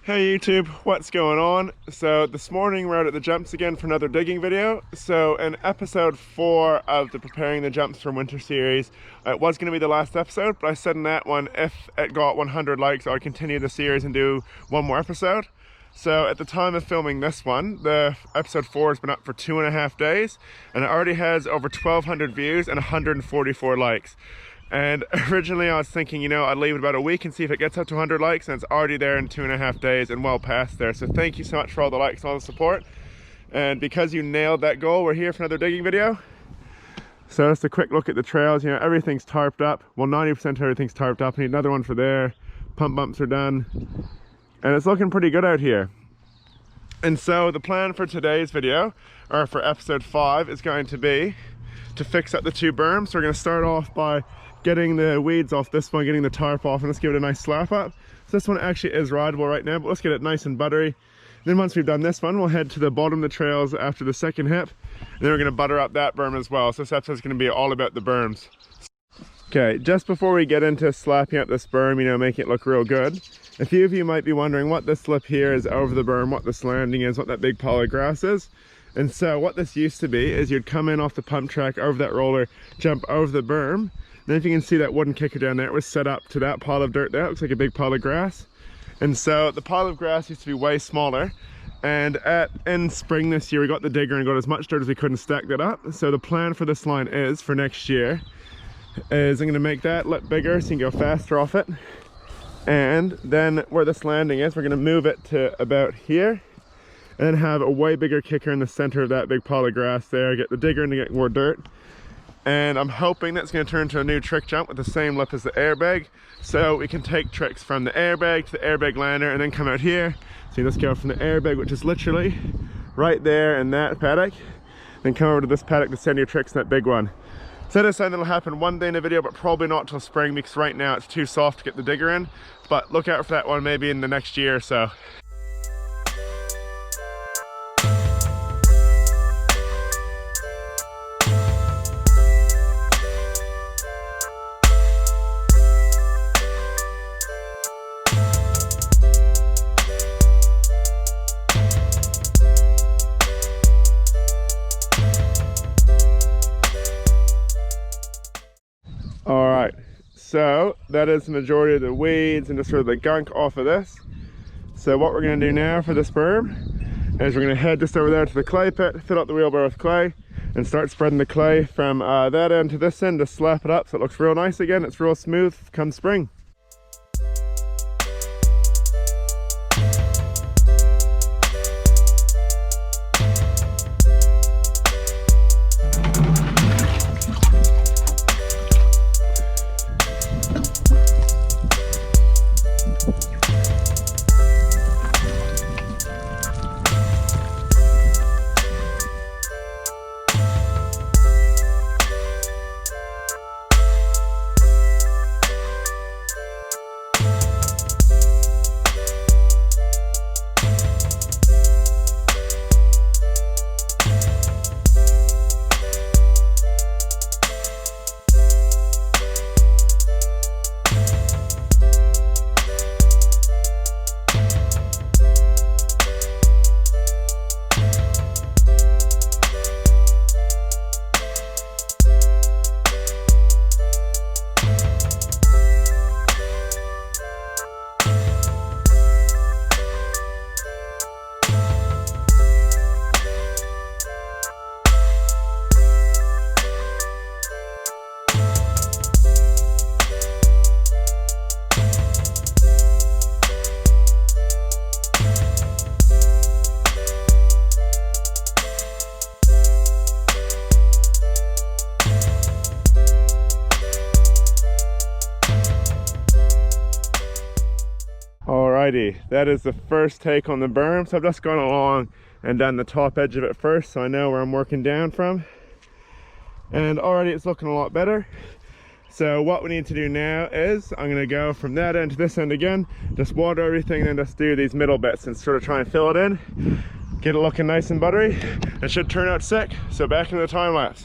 Hey YouTube, what's going on? So this morning we're out at the jumps again for another digging video. So in episode 4 of the Preparing the Jumps for Winter series, it was going to be the last episode, but I said in that one if it got 100 likes I would continue the series and do one more episode. So at the time of filming this one, the episode 4 has been up for 2.5 days and it already has over 1,200 views and 144 likes. And originally I was thinking, I'd leave it about a week and see if it gets up to 100 likes, and it's already there in 2.5 days and well past there. So thank you so much for all the likes and all the support. And because you nailed that goal, we're here for another digging video. So just a quick look at the trails. Everything's tarped up. Well, 90% of everything's tarped up. I need another one for there. Pump bumps are done. And it's looking pretty good out here. And so the plan for today's video, or for episode 5, is going to be to fix up the 2 berms. So we're going to start off by getting the weeds off this one, getting the tarp off, and let's give it a nice slap up. So this one actually is rideable right now, but let's get it nice and buttery. Then once we've done this one, we'll head to the bottom of the trails after the second hip, and then we're going to butter up that berm as well. So this episode is going to be all about the berms. Okay, just before we get into slapping up this berm, making it look real good, a few of you might be wondering what this lip here is over the berm, what this landing is, what that big pile of grass is. And so what this used to be is you'd come in off the pump track over that roller, jump over the berm. Then if you can see that wooden kicker down there, it was set up to that pile of dirt there. It looks like a big pile of grass. And so the pile of grass used to be way smaller. And in spring this year, we got the digger and got as much dirt as we could and stacked that up. So the plan for this line is, for next year, is I'm gonna make that lip bigger so you can go faster off it. And then where this landing is, we're gonna move it to about here. And then have a way bigger kicker in the center of that big pile of grass there. Get the digger in to get more dirt. And I'm hoping that's going to turn into a new trick jump with the same lip as the airbag, so we can take tricks from the airbag to the airbag lander and then come out here. So let's go from the airbag, which is literally right there in that paddock, then come over to this paddock to send your tricks in that big one. So that is something that'll happen one day in the video, but probably not till spring, because right now it's too soft to get the digger in. But look out for that one maybe in the next year or so. Alright, so that is the majority of the weeds and just sort of the gunk off of this. So what we're going to do now for this berm is we're going to head just over there to the clay pit, fill up the wheelbarrow with clay, and start spreading the clay from that end to this end to slap it up so it looks real nice again. It's real smooth come spring. Alrighty, that is the first take on the berm. So I've just gone along and done the top edge of it first, so I know where I'm working down from. And already it's looking a lot better. So what we need to do now is I'm going to go from that end to this end again, just water everything and then just do these middle bits and sort of try and fill it in, get it looking nice and buttery. It should turn out sick. So back into the time lapse.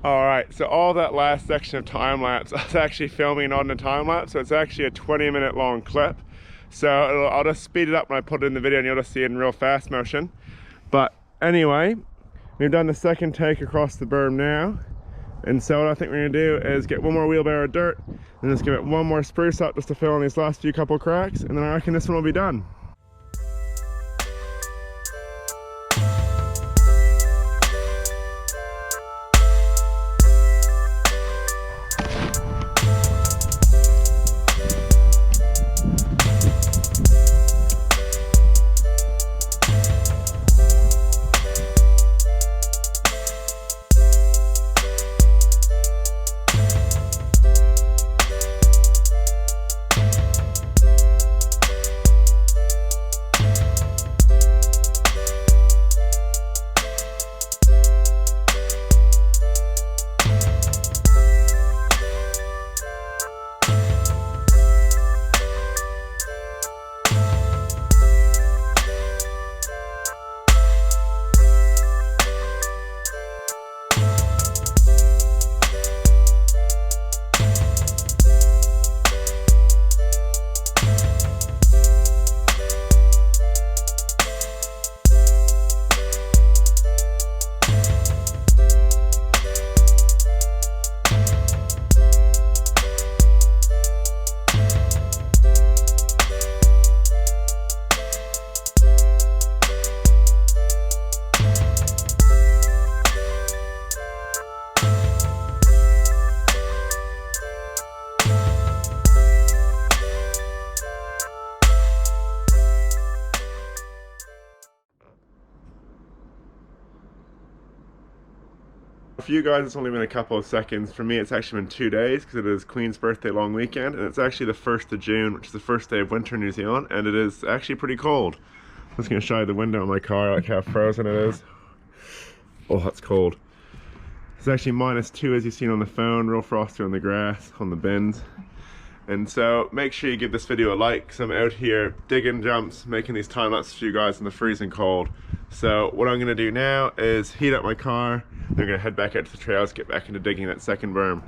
Alright, so all that last section of time-lapse, I was actually filming on the time-lapse, so it's actually a 20-minute long clip. So I'll just speed it up when I put it in the video and you'll just see it in real fast motion. But anyway, we've done the second take across the berm now. And so what I think we're going to do is get one more wheelbarrow of dirt and just give it one more spruce up just to fill in these last few couple cracks, and then I reckon this one will be done. For you guys, it's only been a couple of seconds. For me, it's actually been 2 days because it is Queen's birthday long weekend, and it's actually the 1st of June, which is the first day of winter in New Zealand, and it is actually pretty cold. I'm just going to show you the window of my car, like how frozen it is. Oh, that's cold. It's actually -2 as you've seen on the phone, real frosty on the grass, on the bins. And so make sure you give this video a like, because I'm out here digging jumps, making these time lapses for you guys in the freezing cold. So what I'm going to do now is heat up my car. I'm going to head back out to the trails, get back into digging that second berm.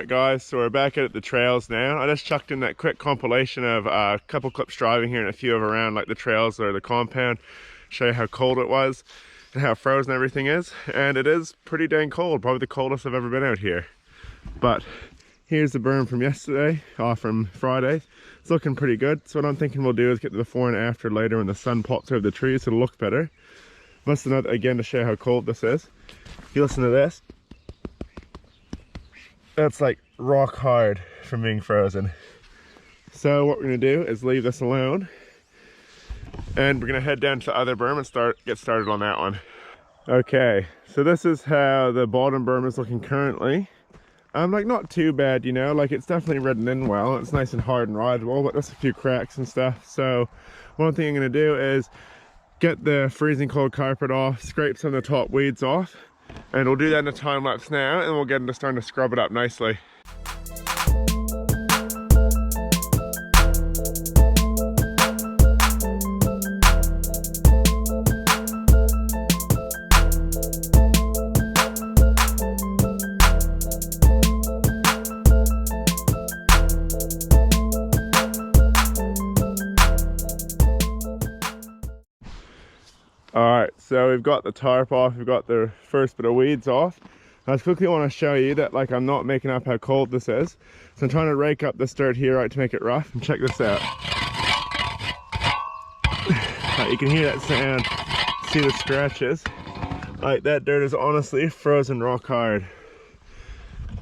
Guys, so we're back out at the trails now. I just chucked in that quick compilation of a couple clips driving here and a few of around like the trails or the compound, show you how cold it was and how frozen everything is. And it is pretty dang cold, probably the coldest I've ever been out here. But here's the berm from yesterday, from Friday. It's looking pretty good. So what I'm thinking we'll do is get the before and after later when the sun pops over the trees so it'll look better. Listen to that again to show you how cold this is. If you listen to this, that's like rock hard from being frozen. So what we're going to do is leave this alone, and we're going to head down to the other berm and get started on that one. Okay, so this is how the bottom berm is looking currently. Like not too bad, you know, like it's definitely reddened in well. It's nice and hard and rideable, but there's a few cracks and stuff. So one thing I'm going to do is get the freezing cold carpet off, scrape some of the top weeds off, and we'll do that in a time lapse now, and we'll get into starting to scrub it up nicely. Alright, so we've got the tarp off, we've got the first bit of weeds off. I just quickly want to show you that like I'm not making up how cold this is. So I'm trying to rake up this dirt here out to make it rough, and check this out. Right, you can hear that sound, see the scratches. Like that dirt is honestly frozen rock hard.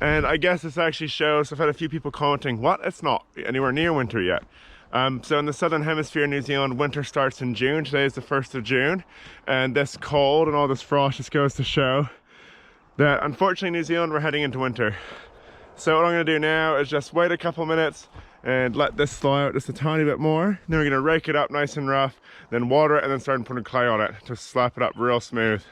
And I guess this actually shows, I've had a few people commenting, what? It's not anywhere near winter yet. So in the southern hemisphere, New Zealand, winter starts in June. Today is the 1st of June, and this cold and all this frost just goes to show that unfortunately New Zealand, we're heading into winter. So what I'm going to do now is just wait a couple minutes and let this thaw out just a tiny bit more. Then we're gonna rake it up nice and rough, then water it, and then start putting clay on it to slap it up real smooth.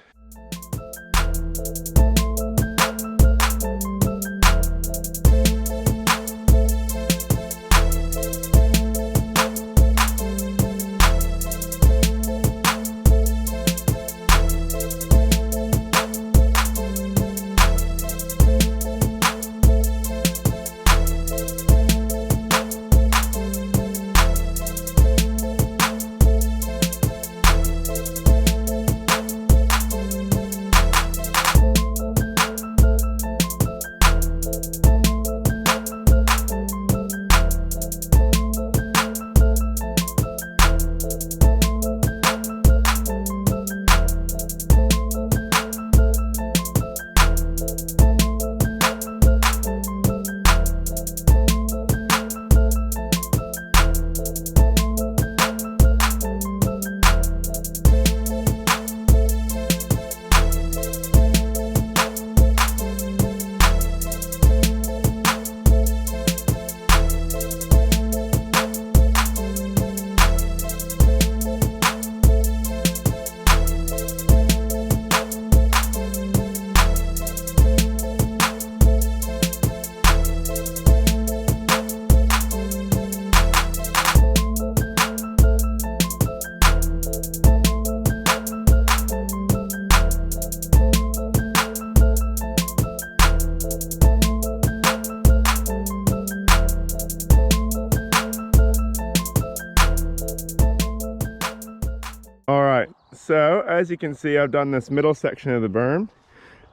Alright, so as you can see, I've done this middle section of the berm,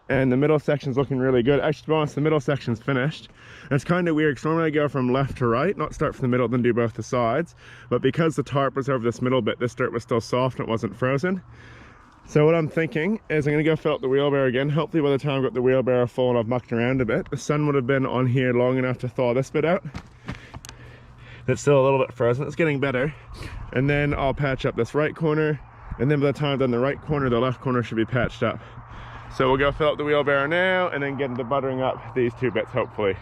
and the middle section's looking really good. Actually, to be honest, the middle section's finished. And it's kind of weird because normally I go from left to right, not start from the middle then do both the sides, but because the tarp was over this middle bit, this dirt was still soft and it wasn't frozen. So what I'm thinking is I'm going to go fill up the wheelbarrow again. Hopefully by the time I've got the wheelbarrow full and I've mucked around a bit, the sun would have been on here long enough to thaw this bit out. It's still a little bit frozen, it's getting better. And then I'll patch up this right corner, and then by the time I've done the right corner, the left corner should be patched up. So we'll go fill up the wheelbarrow now and then get into buttering up these two bits hopefully.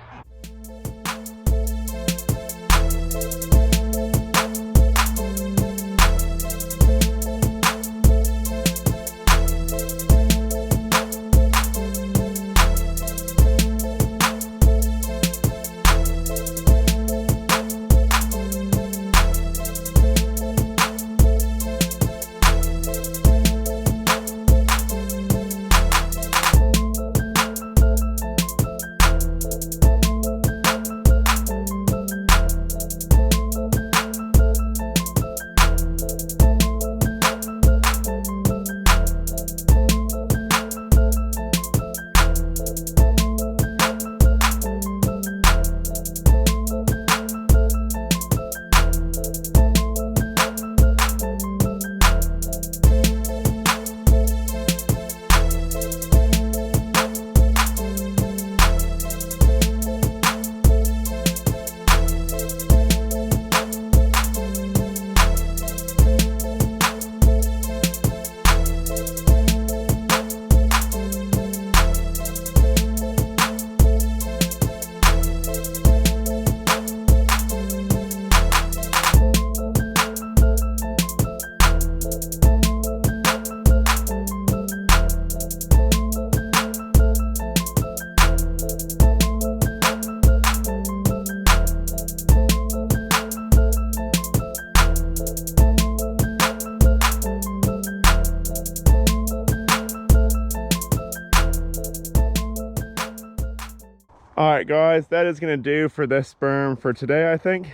Alright guys, that is going to do for this berm for today, I think.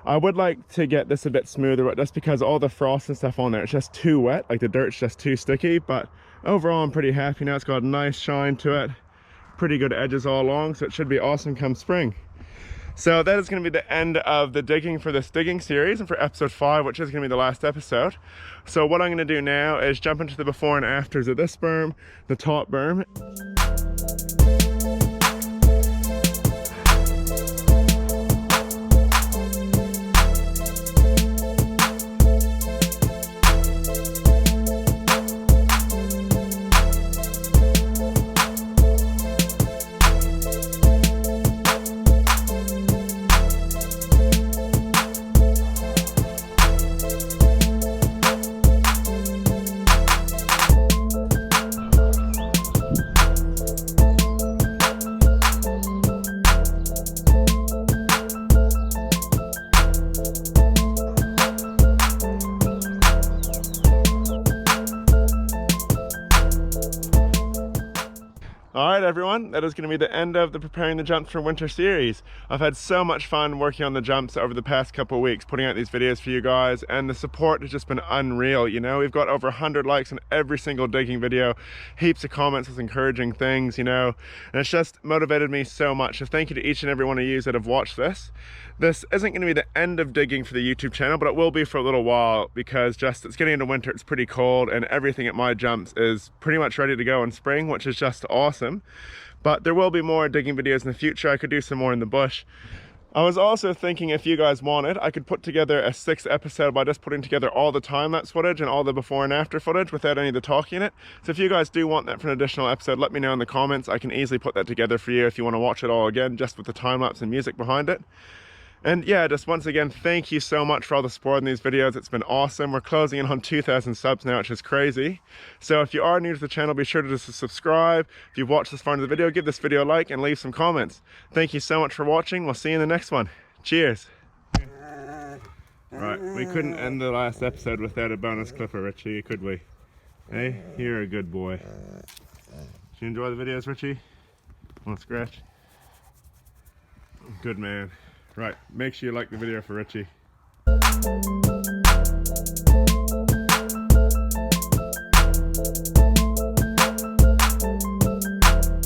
I would like to get this a bit smoother, but just because all the frost and stuff on there, it's just too wet, like the dirt's just too sticky. But overall I'm pretty happy now. It's got a nice shine to it, pretty good edges all along, so it should be awesome come spring. So that is going to be the end of the digging for this digging series and for episode 5, which is going to be the last episode. So what I'm going to do now is jump into the before and afters of this berm, the top berm. everyone, that is going to be the end of the Preparing the Jumps for Winter series. I've had so much fun working on the jumps over the past couple of weeks, putting out these videos for you guys, and the support has just been unreal. You know, we've got over 100 likes on every single digging video, heaps of comments with encouraging things, you know, and it's just motivated me so much. So thank you to each and every one of you that have watched this. This isn't going to be the end of digging for the YouTube channel, but it will be for a little while, because just it's getting into winter, it's pretty cold, and everything at my jumps is pretty much ready to go in spring, which is just awesome. But there will be more digging videos in the future. I could do some more in the bush. I was also thinking, if you guys wanted, I could put together a 6th episode by just putting together all the time-lapse footage and all the before and after footage without any of the talking in it. So if you guys do want that for an additional episode, let me know in the comments. I can easily put that together for you if you want to watch it all again, just with the time-lapse and music behind it. And yeah, just once again, thank you so much for all the support in these videos. It's been awesome. We're closing in on 2,000 subs now, which is crazy. So if you are new to the channel, be sure to just subscribe. If you've watched this far into the video, give this video a like and leave some comments. Thank you so much for watching. We'll see you in the next one. Cheers. Right, we couldn't end the last episode without a bonus clipper, Richie, could we? Hey, you're a good boy. Did you enjoy the videos, Richie? Want to scratch? Good man. Right, make sure you like the video for Richie.